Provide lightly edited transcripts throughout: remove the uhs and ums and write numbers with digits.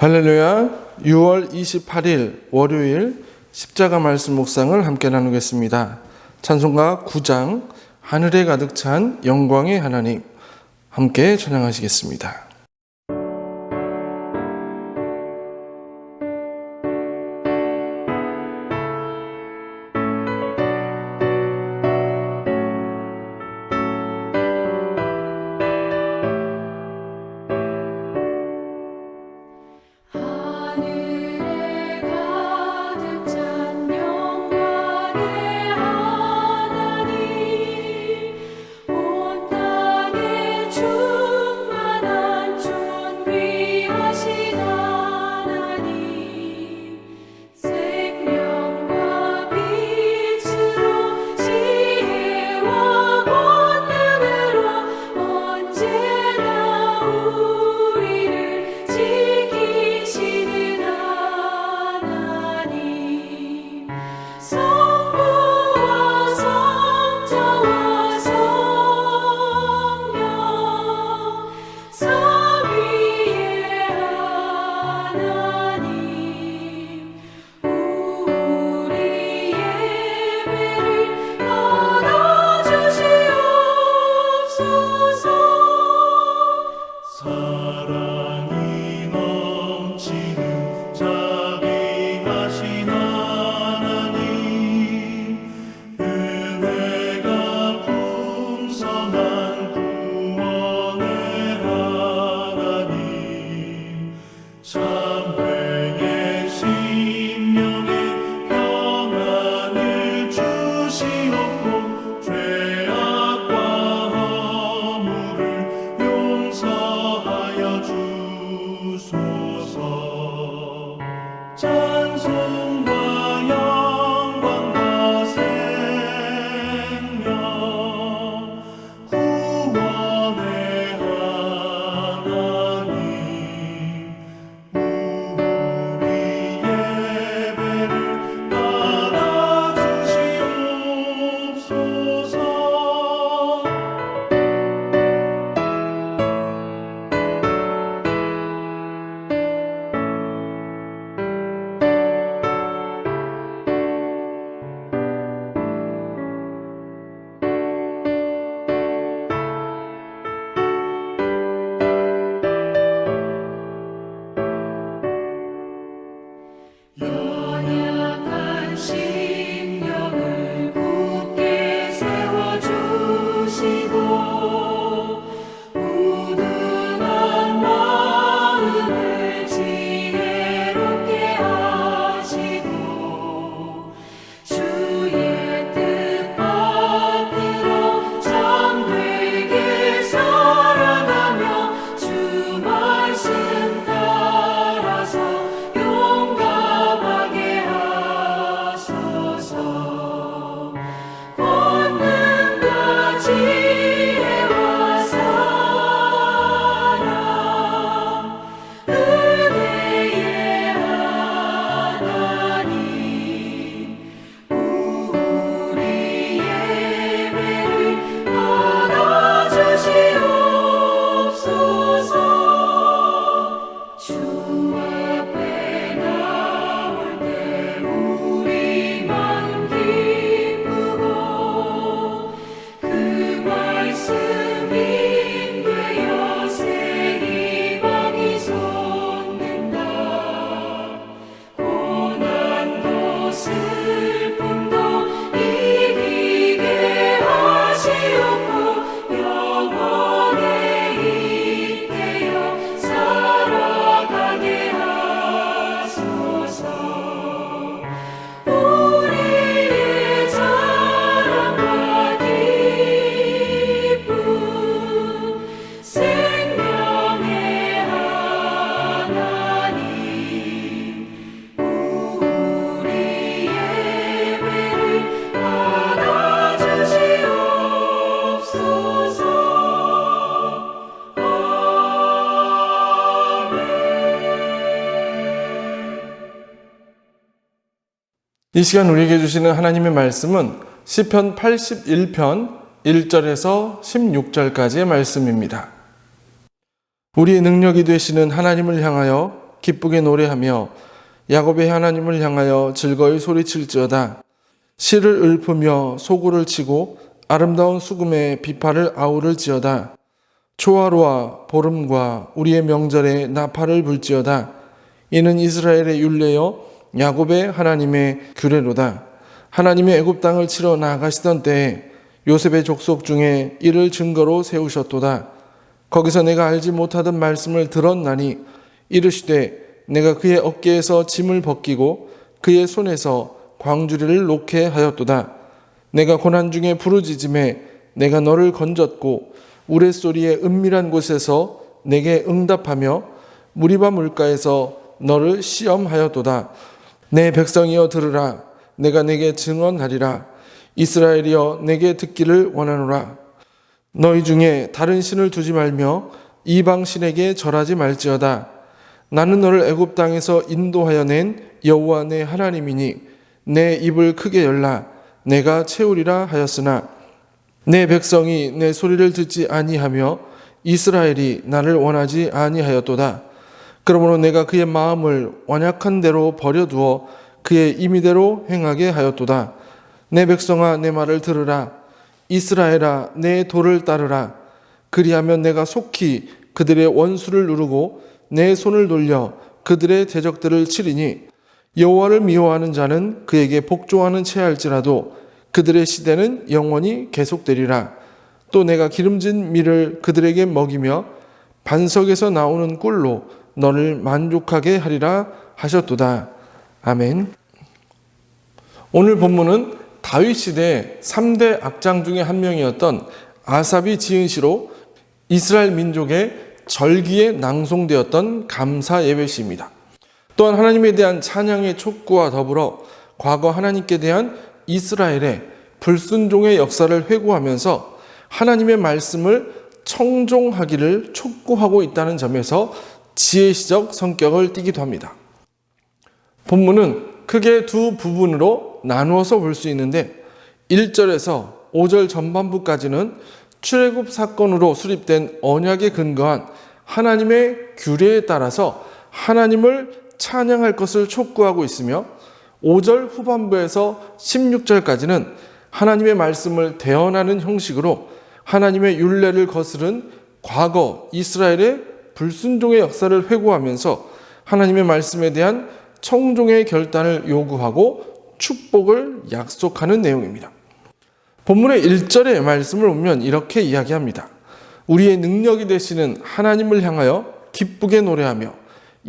할렐루야. 6월 28일 월요일 십자가 말씀 묵상을 함께 나누겠습니다. 찬송가 9장 하늘에 가득 찬 영광의 하나님 함께 찬양하시겠습니다. 이 시간 우리에게 주시는 하나님의 말씀은 시편 81편 1절에서 16절까지의 말씀입니다. 우리의 능력이 되시는 하나님을 향하여 기쁘게 노래하며 야곱의 하나님을 향하여 즐거이 소리칠지어다. 실을 읊으며 소구를 치고 아름다운 수금에 비파를 아우를지어다. 초하루와 보름과 우리의 명절에 나팔을 불지어다. 이는 이스라엘의 율례여 야곱의 하나님의 규례로다. 하나님의 애굽 땅을 치러 나가시던 때에 요셉의 족속 중에 이를 증거로 세우셨도다. 거기서 내가 알지 못하던 말씀을 들었나니 이르시되 내가 그의 어깨에서 짐을 벗기고 그의 손에서 광주리를 놓게 하였도다. 내가 고난 중에 부르짖음에 내가 너를 건졌고 우레소리의 은밀한 곳에서 내게 응답하며 무리바 물가에서 너를 시험하였도다. 내 백성이여 들으라. 내가 내게 증언하리라. 이스라엘이여 내게 듣기를 원하노라. 너희 중에 다른 신을 두지 말며 이방 신에게 절하지 말지어다. 나는 너를 애굽 땅에서 인도하여 낸 여호와 내 하나님이니 내 입을 크게 열라. 내가 채우리라 하였으나 내 백성이 내 소리를 듣지 아니하며 이스라엘이 나를 원하지 아니하였도다. 그러므로 내가 그의 마음을 완약한 대로 버려두어 그의 임의대로 행하게 하였도다. 내 백성아 내 말을 들으라. 이스라엘아 내 도를 따르라. 그리하면 내가 속히 그들의 원수를 누르고 내 손을 돌려 그들의 대적들을 치리니 여호와를 미워하는 자는 그에게 복종하는 체할지라도 그들의 시대는 영원히 계속되리라. 또 내가 기름진 밀을 그들에게 먹이며 반석에서 나오는 꿀로 너를 만족하게 하리라 하셨도다. 아멘. 오늘 본문은 다윗 시대 3대 악장 중에 한 명이었던 아삽이 지은 시로 이스라엘 민족의 절기에 낭송되었던 감사 예배시입니다. 또한 하나님에 대한 찬양의 촉구와 더불어 과거 하나님께 대한 이스라엘의 불순종의 역사를 회고하면서 하나님의 말씀을 청종하기를 촉구하고 있다는 점에서 지혜시적 성격을 띠기도 합니다. 본문은 크게 두 부분으로 나누어서 볼 수 있는데 1절에서 5절 전반부까지는 출애굽 사건으로 수립된 언약에 근거한 하나님의 규례에 따라서 하나님을 찬양할 것을 촉구하고 있으며 5절 후반부에서 16절까지는 하나님의 말씀을 대언하는 형식으로 하나님의 율례를 거스른 과거 이스라엘의 불순종의 역사를 회고하면서 하나님의 말씀에 대한 청종의 결단을 요구하고 축복을 약속하는 내용입니다. 본문의 1절의 말씀을 보면 이렇게 이야기합니다. 우리의 능력이 되시는 하나님을 향하여 기쁘게 노래하며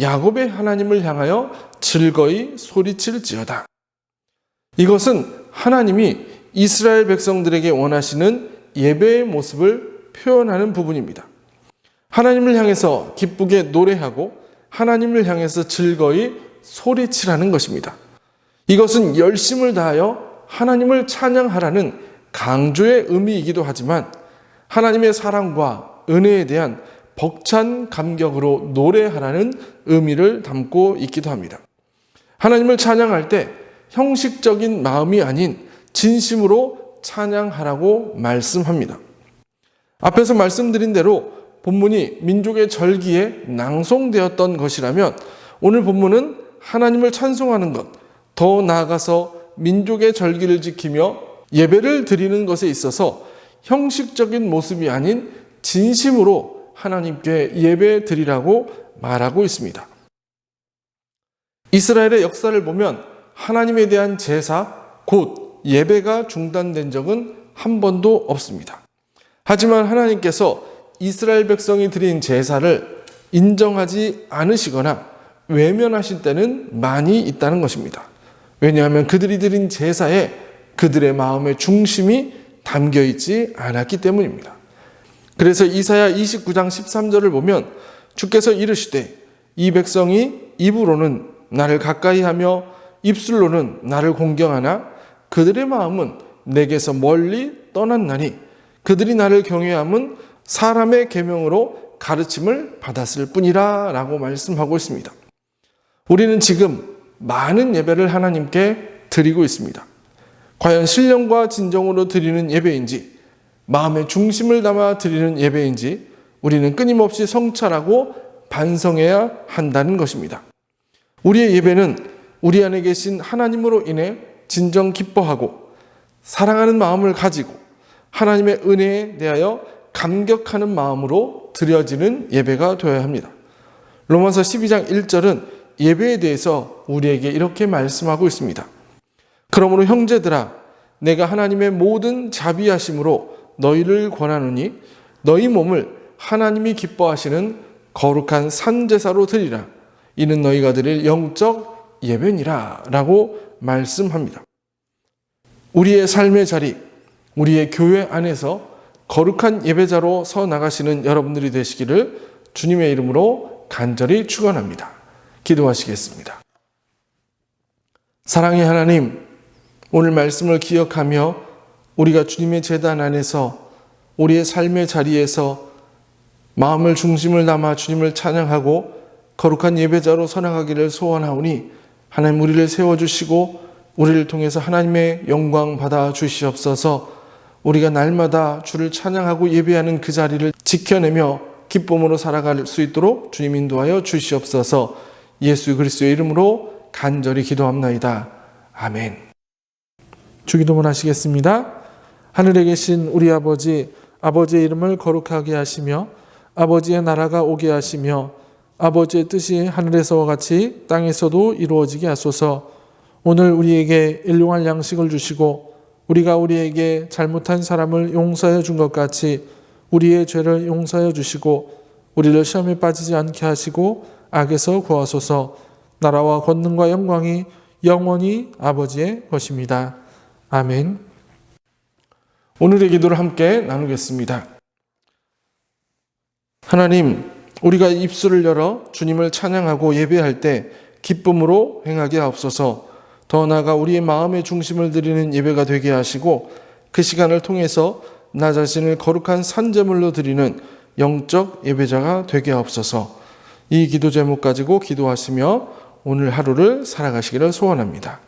야곱의 하나님을 향하여 즐거이 소리칠지어다. 이것은 하나님이 이스라엘 백성들에게 원하시는 예배의 모습을 표현하는 부분입니다. 하나님을 향해서 기쁘게 노래하고 하나님을 향해서 즐거이 소리치라는 것입니다. 이것은 열심을 다하여 하나님을 찬양하라는 강조의 의미이기도 하지만 하나님의 사랑과 은혜에 대한 벅찬 감격으로 노래하라는 의미를 담고 있기도 합니다. 하나님을 찬양할 때 형식적인 마음이 아닌 진심으로 찬양하라고 말씀합니다. 앞에서 말씀드린 대로 본문이 민족의 절기에 낭송되었던 것이라면 오늘 본문은 하나님을 찬송하는 것, 더 나아가서 민족의 절기를 지키며 예배를 드리는 것에 있어서 형식적인 모습이 아닌 진심으로 하나님께 예배 드리라고 말하고 있습니다. 이스라엘의 역사를 보면 하나님에 대한 제사, 곧 예배가 중단된 적은 한 번도 없습니다. 하지만 하나님께서 이스라엘 백성이 드린 제사를 인정하지 않으시거나 외면하신 때는 많이 있다는 것입니다. 왜냐하면 그들이 드린 제사에 그들의 마음의 중심이 담겨 있지 않았기 때문입니다. 그래서 이사야 29장 13절을 보면 주께서 이르시되 이 백성이 입으로는 나를 가까이하며 입술로는 나를 공경하나 그들의 마음은 내게서 멀리 떠났나니 그들이 나를 경외함은 사람의 계명으로 가르침을 받았을 뿐이라 라고 말씀하고 있습니다. 우리는 지금 많은 예배를 하나님께 드리고 있습니다. 과연 신령과 진정으로 드리는 예배인지 마음의 중심을 담아 드리는 예배인지 우리는 끊임없이 성찰하고 반성해야 한다는 것입니다. 우리의 예배는 우리 안에 계신 하나님으로 인해 진정 기뻐하고 사랑하는 마음을 가지고 하나님의 은혜에 대하여 감격하는 마음으로 드려지는 예배가 되어야 합니다. 로마서 12장 1절은 예배에 대해서 우리에게 이렇게 말씀하고 있습니다. 그러므로 형제들아, 내가 하나님의 모든 자비하심으로 너희를 권하노니 너희 몸을 하나님이 기뻐하시는 거룩한 산제사로 드리라. 이는 너희가 드릴 영적 예배니라 라고 말씀합니다. 우리의 삶의 자리, 우리의 교회 안에서 거룩한 예배자로 서 나가시는 여러분들이 되시기를 주님의 이름으로 간절히 축원합니다. 기도하시겠습니다. 사랑의 하나님, 오늘 말씀을 기억하며 우리가 주님의 제단 안에서 우리의 삶의 자리에서 마음을 중심을 담아 주님을 찬양하고 거룩한 예배자로 서나가기를 소원하오니 하나님 우리를 세워주시고 우리를 통해서 하나님의 영광 받아 주시옵소서. 우리가 날마다 주를 찬양하고 예배하는 그 자리를 지켜내며 기쁨으로 살아갈 수 있도록 주님 인도하여 주시옵소서. 예수 그리스도의 이름으로 간절히 기도합나이다. 아멘. 주기도문 하시겠습니다. 하늘에 계신 우리 아버지, 아버지의 이름을 거룩하게 하시며 아버지의 나라가 오게 하시며 아버지의 뜻이 하늘에서와 같이 땅에서도 이루어지게 하소서. 오늘 우리에게 일용할 양식을 주시고 우리가 우리에게 잘못한 사람을 용서해 준 것 같이 우리의 죄를 용서해 주시고 우리를 시험에 빠지지 않게 하시고 악에서 구하소서. 나라와 권능과 영광이 영원히 아버지의 것입니다. 아멘. 오늘의 기도를 함께 나누겠습니다. 하나님, 우리가 입술을 열어 주님을 찬양하고 예배할 때 기쁨으로 행하게 하옵소서. 더 나아가 우리의 마음의 중심을 드리는 예배가 되게 하시고 그 시간을 통해서 나 자신을 거룩한 산제물로 드리는 영적 예배자가 되게 하옵소서. 이 기도 제목 가지고 기도하시며 오늘 하루를 살아가시기를 소원합니다.